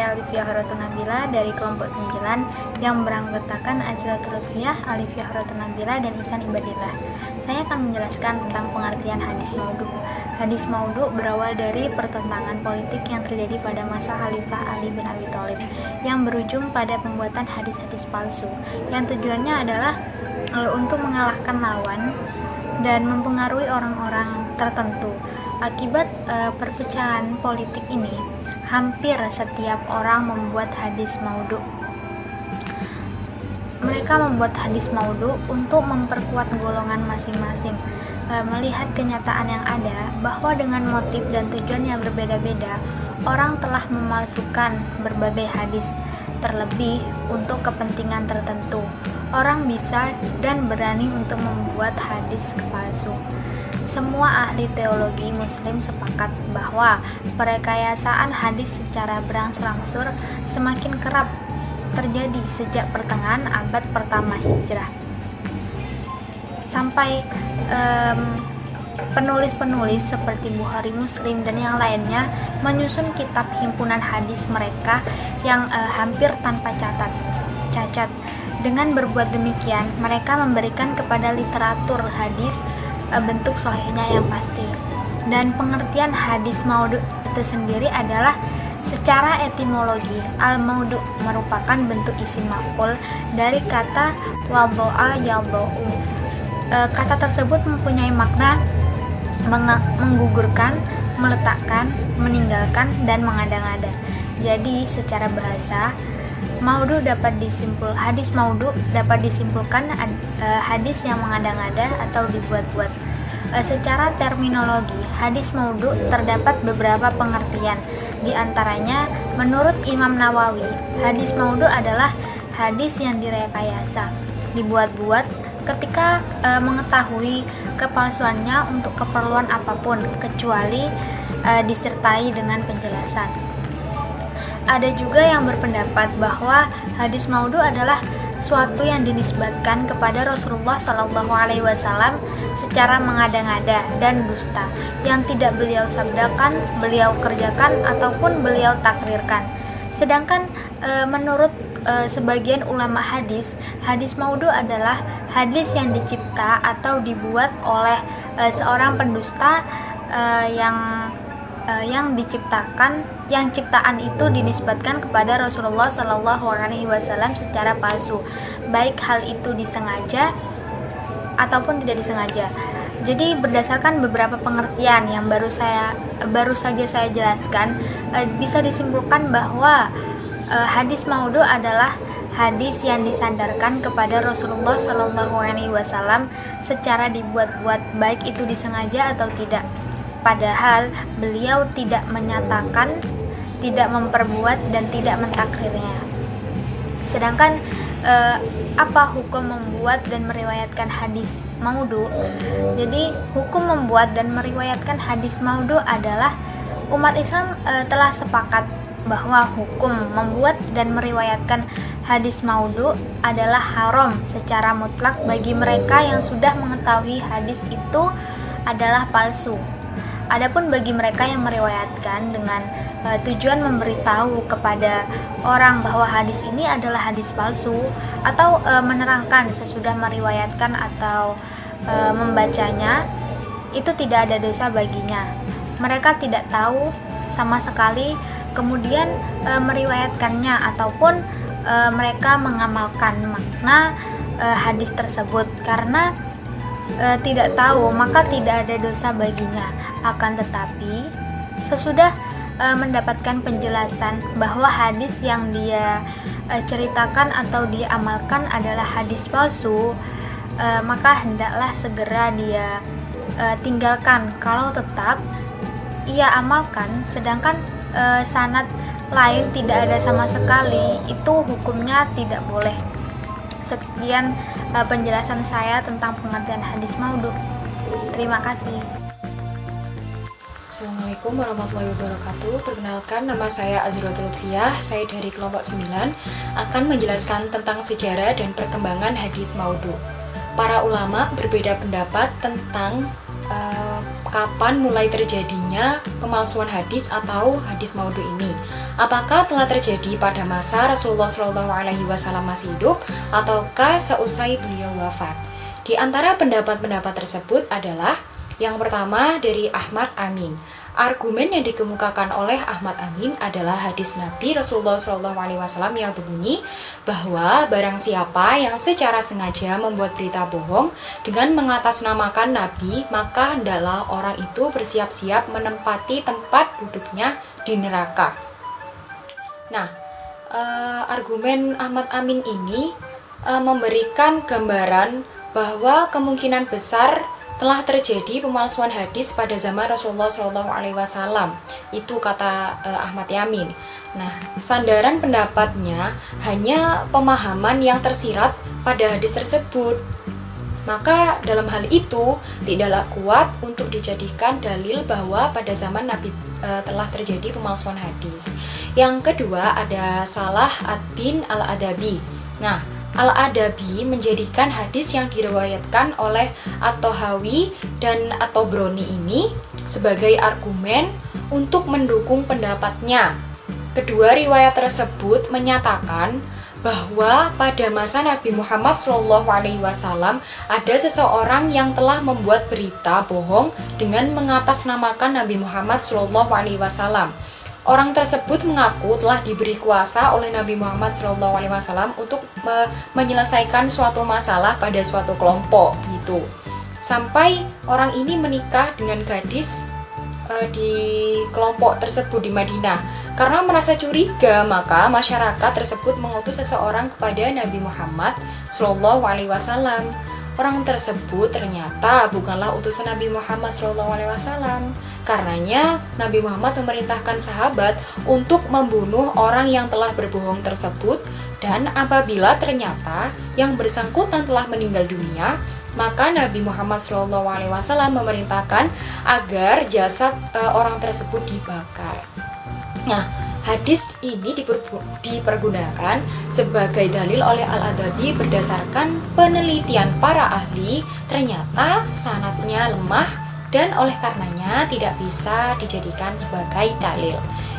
saya Alifia Horatun Nabila dari kelompok 9 yang beranggotakan Azratul Lutfiyah, Alifia Horatun Nabila, dan Ihsan Ibadillah. Saya akan menjelaskan tentang pengertian hadis maudhu. Hadis maudhu berawal dari pertentangan politik yang terjadi pada masa Khalifah Ali bin Abi Thalib yang berujung pada pembuatan hadis-hadis palsu yang tujuannya adalah untuk mengalahkan lawan dan mempengaruhi orang-orang tertentu. Akibat perpecahan politik ini, hampir setiap orang membuat hadis maudhu. Mereka membuat hadis maudhu untuk memperkuat golongan masing-masing. Melihat kenyataan yang ada bahwa dengan motif dan tujuan yang berbeda-beda, orang telah memalsukan berbagai hadis, terlebih untuk kepentingan tertentu. Orang bisa dan berani untuk membuat hadis palsu. Semua ahli teologi Muslim sepakat bahwa perekayasaan hadis secara berangsur-angsur semakin kerap terjadi sejak pertengahan abad pertama Hijrah. Sampai penulis-penulis seperti Bukhari, Muslim, dan yang lainnya menyusun kitab himpunan hadis mereka yang hampir tanpa cacat. Dengan berbuat demikian, mereka memberikan kepada literatur hadis bentuk sahihnya yang pasti. Dan pengertian hadis maudhu itu sendiri adalah secara etimologi, al-maudhu merupakan bentuk isim maf'ul dari kata wadha'a yadha'u. Kata tersebut mempunyai makna menggugurkan, meletakkan, meninggalkan, dan mengada-ngada. Jadi secara bahasa, hadis maudhu dapat disimpulkan hadis yang mengada-ngada atau dibuat-buat. Secara terminologi, hadis maudhu terdapat beberapa pengertian. Di antaranya, menurut Imam Nawawi, hadis maudhu adalah hadis yang direkayasa, dibuat-buat ketika mengetahui kepalsuannya untuk keperluan apapun, kecuali disertai dengan penjelasan. Ada juga yang berpendapat bahwa hadis maudhu adalah suatu yang dinisbatkan kepada Rasulullah SAW secara mengada-ngada dan dusta, yang tidak beliau sabdakan, beliau kerjakan, ataupun beliau takrirkan. Sedangkan menurut sebagian ulama hadis, hadis maudhu adalah hadis yang dicipta atau dibuat oleh seorang pendusta yang ciptaan itu dinisbatkan kepada Rasulullah SAW secara palsu, baik hal itu disengaja ataupun tidak disengaja. Jadi berdasarkan beberapa pengertian yang baru saja saya jelaskan, bisa disimpulkan bahwa hadis maudhu adalah hadis yang disandarkan kepada Rasulullah SAW secara dibuat-buat, baik itu disengaja atau tidak. Padahal beliau tidak menyatakan, tidak memperbuat, dan tidak mentakrirnya. Sedangkan apa hukum membuat dan meriwayatkan hadis maudhu? Jadi hukum membuat dan meriwayatkan hadis maudhu adalah umat Islam telah sepakat bahwa hukum membuat dan meriwayatkan hadis maudhu adalah haram secara mutlak bagi mereka yang sudah mengetahui hadis itu adalah palsu. Adapun bagi mereka yang meriwayatkan dengan tujuan memberitahu kepada orang bahwa hadis ini adalah hadis palsu, atau menerangkan sesudah meriwayatkan atau membacanya, itu tidak ada dosa baginya. Mereka tidak tahu sama sekali, kemudian meriwayatkannya ataupun mereka mengamalkan makna hadis tersebut. Karena tidak tahu, maka tidak ada dosa baginya. Akan tetapi, sesudah mendapatkan penjelasan bahwa hadis yang dia ceritakan atau dia amalkan adalah hadis palsu, maka hendaklah segera dia tinggalkan. Kalau tetap ia amalkan, sedangkan sanad lain tidak ada sama sekali, itu hukumnya tidak boleh. Sekian penjelasan saya tentang pengertian hadis maudhu. Terima kasih. Assalamualaikum warahmatullahi wabarakatuh. Perkenalkan, nama saya Azratul Lutfiyah. Saya dari kelompok 9 akan menjelaskan tentang sejarah dan perkembangan hadis maudhu. Para ulama berbeda pendapat tentang kapan mulai terjadinya pemalsuan hadis atau hadis maudhu ini. Apakah telah terjadi pada masa Rasulullah SAW masih hidup ataukah seusai beliau wafat? Di antara pendapat-pendapat tersebut adalah yang pertama dari Ahmad Amin. Argumen yang dikemukakan oleh Ahmad Amin adalah hadis Nabi Rasulullah SAW yang berbunyi bahwa barang siapa yang secara sengaja membuat berita bohong dengan mengatasnamakan Nabi, maka hendaklah orang itu bersiap-siap menempati tempat duduknya di neraka. Nah, argumen Ahmad Amin ini memberikan gambaran bahwa kemungkinan besar telah terjadi pemalsuan hadis pada zaman Rasulullah SAW. Itu kata Ahmad Yamin. Nah, sandaran pendapatnya hanya pemahaman yang tersirat pada hadis tersebut. Maka dalam hal itu tidaklah kuat untuk dijadikan dalil bahwa pada zaman Nabi telah terjadi pemalsuan hadis. Yang kedua ada Salah ad-Din al-Adabi. Nah, Al-Adabi menjadikan hadis yang diriwayatkan oleh At-Tahawi dan At-Tabrani ini sebagai argumen untuk mendukung pendapatnya. Kedua riwayat tersebut menyatakan bahwa pada masa Nabi Muhammad SAW ada seseorang yang telah membuat berita bohong dengan mengatasnamakan Nabi Muhammad SAW. Orang tersebut mengaku telah diberi kuasa oleh Nabi Muhammad SAW untuk menyelesaikan suatu masalah pada suatu kelompok gitu. Sampai orang ini menikah dengan gadis di kelompok tersebut di Madinah. Karena merasa curiga, maka masyarakat tersebut mengutus seseorang kepada Nabi Muhammad SAW. Orang tersebut ternyata bukanlah utusan Nabi Muhammad SAW. Karenanya Nabi Muhammad memerintahkan sahabat untuk membunuh orang yang telah berbohong tersebut, dan apabila ternyata yang bersangkutan telah meninggal dunia, maka Nabi Muhammad SAW memerintahkan agar jasad orang tersebut dibakar. Nah, hadis ini dipergunakan sebagai dalil oleh Al-Adabi berdasarkan penelitian para ahli, ternyata sanadnya lemah dan oleh karenanya tidak bisa dijadikan sebagai dalil.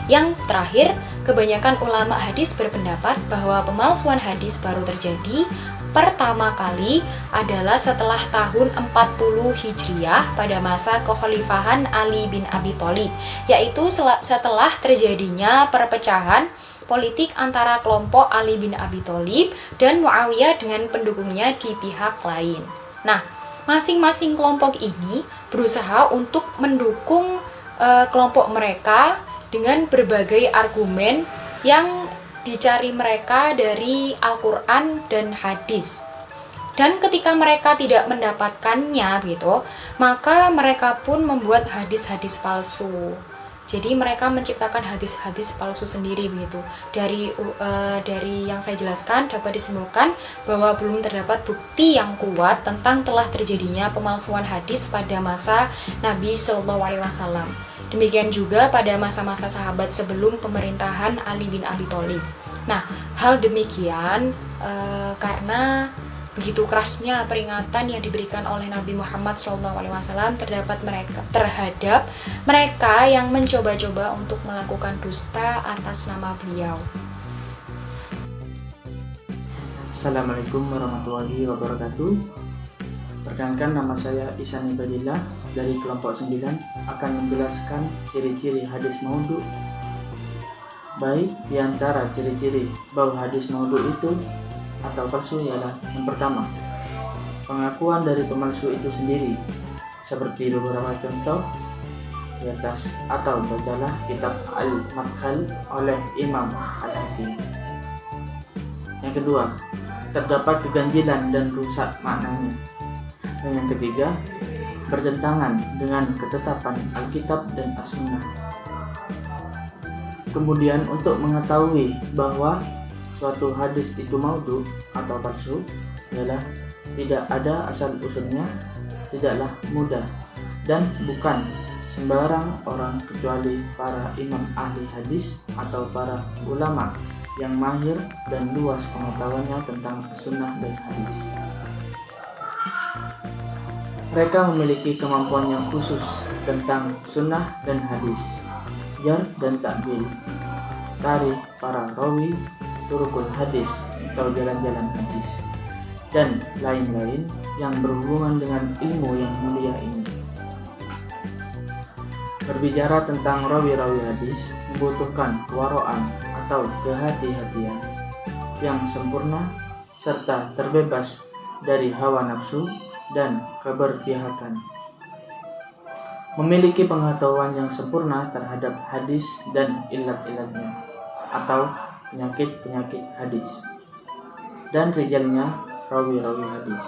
Yang terakhir, kebanyakan ulama hadis berpendapat bahwa pemalsuan hadis baru terjadi pertama kali adalah setelah tahun 40 Hijriah pada masa kekhalifahan Ali bin Abi Thalib, yaitu setelah terjadinya perpecahan politik antara kelompok Ali bin Abi Thalib dan Muawiyah dengan pendukungnya di pihak lain. Nah, masing-masing kelompok ini berusaha untuk mendukung kelompok mereka dengan berbagai argumen yang dicari mereka dari Al-Quran dan hadis. Dan ketika mereka tidak mendapatkannya gitu, maka mereka pun membuat hadis-hadis palsu. Jadi mereka menciptakan hadis-hadis palsu sendiri begitu. Dari yang saya jelaskan dapat disimpulkan bahwa belum terdapat bukti yang kuat tentang telah terjadinya pemalsuan hadis pada masa Nabi SAW. Demikian juga pada masa-masa sahabat sebelum pemerintahan Ali bin Abi Thalib. Nah, hal demikian karena begitu kerasnya peringatan yang diberikan oleh Nabi Muhammad SAW terhadap mereka yang mencoba-coba untuk melakukan dusta atas nama beliau. Assalamualaikum warahmatullahi wabarakatuh. Perkenalkan, nama saya Ihsan Ibadillah dari kelompok 9 akan menjelaskan ciri-ciri hadis maudhu. Baik, di antara ciri-ciri bahwa hadis maudhu itu atau palsu ialah yang pertama, pengakuan dari pemalsu itu sendiri, seperti beberapa contoh di atas, atau bacalah kitab Al-Madkhal oleh Imam Al-Hakim. Yang kedua, terdapat keganjilan dan rusak maknanya. Dan yang ketiga, bertentangan dengan ketetapan Alkitab dan As-Sunnah. Kemudian untuk mengetahui bahwa suatu hadis itu maudhu atau palsu adalah tidak ada asal-usulnya, tidaklah mudah, dan bukan sembarang orang kecuali para imam ahli hadis atau para ulama yang mahir dan luas pengetahuannya tentang sunnah dan hadis. Mereka memiliki kemampuan yang khusus tentang sunnah dan hadis, jar dan ta'dil, tarikh para rawi, turukul hadis atau jalan-jalan hadis, dan lain-lain yang berhubungan dengan ilmu yang mulia ini. Berbicara tentang rawi-rawi hadis membutuhkan kewaraan atau kehati-hatian yang sempurna serta terbebas dari hawa nafsu dan keberpihakan. Memiliki pengetahuan yang sempurna terhadap hadis dan ilat-ilatnya atau penyakit-penyakit hadis dan rijalnya rawi-rawi hadis.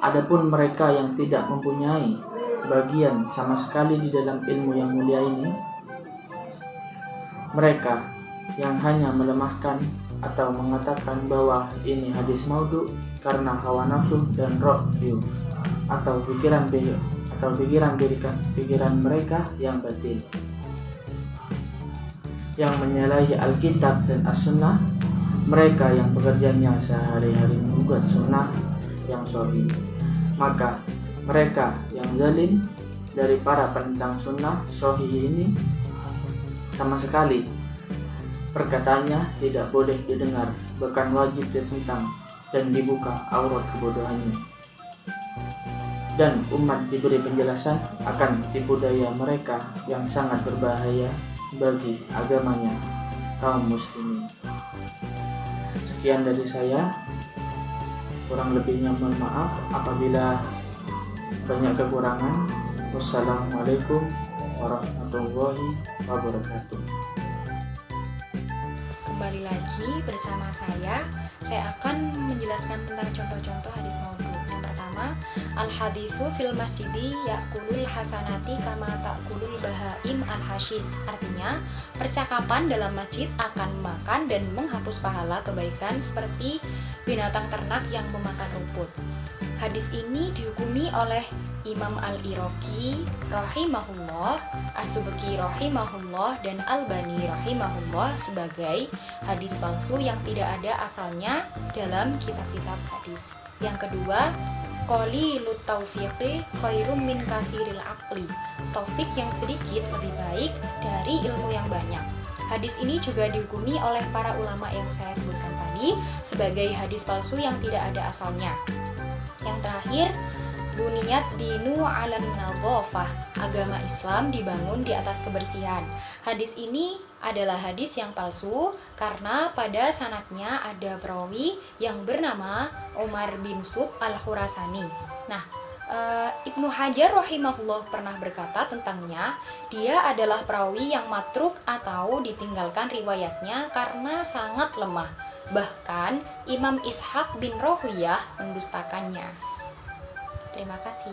Adapun mereka yang tidak mempunyai bagian sama sekali di dalam ilmu yang mulia ini, mereka yang hanya melemahkan atau mengatakan bahwa ini hadis maudhu karena hawa nafsu dan ra'yu atau pikiran mereka yang batil, yang menyalahi Alkitab dan As-Sunnah, mereka yang pekerjaannya sehari-hari menggugat sunnah yang sahih. Maka mereka yang zalim dari para penentang sunnah sahih ini sama sekali perkataannya tidak boleh didengar, bahkan wajib ditentang dan dibuka aurat kebodohannya. Dan umat diberi penjelasan akan tipu daya mereka yang sangat berbahaya bagi agamanya kaum muslimin. Sekian dari saya, kurang lebihnya mohon maaf apabila banyak kekurangan. Wassalamualaikum warahmatullahi wabarakatuh. Kembali lagi bersama saya akan menjelaskan tentang contoh-contoh hadis maudhu. Yang pertama, al-haditsu fil masjidi ya'kulul hasanati kama ta'kulul bahaim al-hashis. Artinya, percakapan dalam masjid akan makan dan menghapus pahala kebaikan seperti binatang ternak yang memakan rumput. Hadis ini dihukumi oleh Imam Al-Iraqi rahimahullah, As-Subki rahimahullah, dan Al-Bani rahimahullah sebagai hadis palsu yang tidak ada asalnya dalam kitab-kitab hadis. Yang kedua, qalilut taufiqi khairum min katsiril aqli. Taufik yang sedikit lebih baik dari ilmu yang banyak. Hadis ini juga dihukumi oleh para ulama yang saya sebutkan tadi sebagai hadis palsu yang tidak ada asalnya. Yang terakhir, buniyat dinu 'alan nadhafah. Agama Islam dibangun di atas kebersihan. Hadis ini adalah hadis yang palsu karena pada sanadnya ada perawi yang bernama Umar bin Sub al-Khurasani. Nah, Ibnu Hajar rahimahullah pernah berkata tentangnya, dia adalah perawi yang matruk atau ditinggalkan riwayatnya karena sangat lemah. Bahkan Imam Ishaq bin Rohuyah mendustakannya. Terima kasih.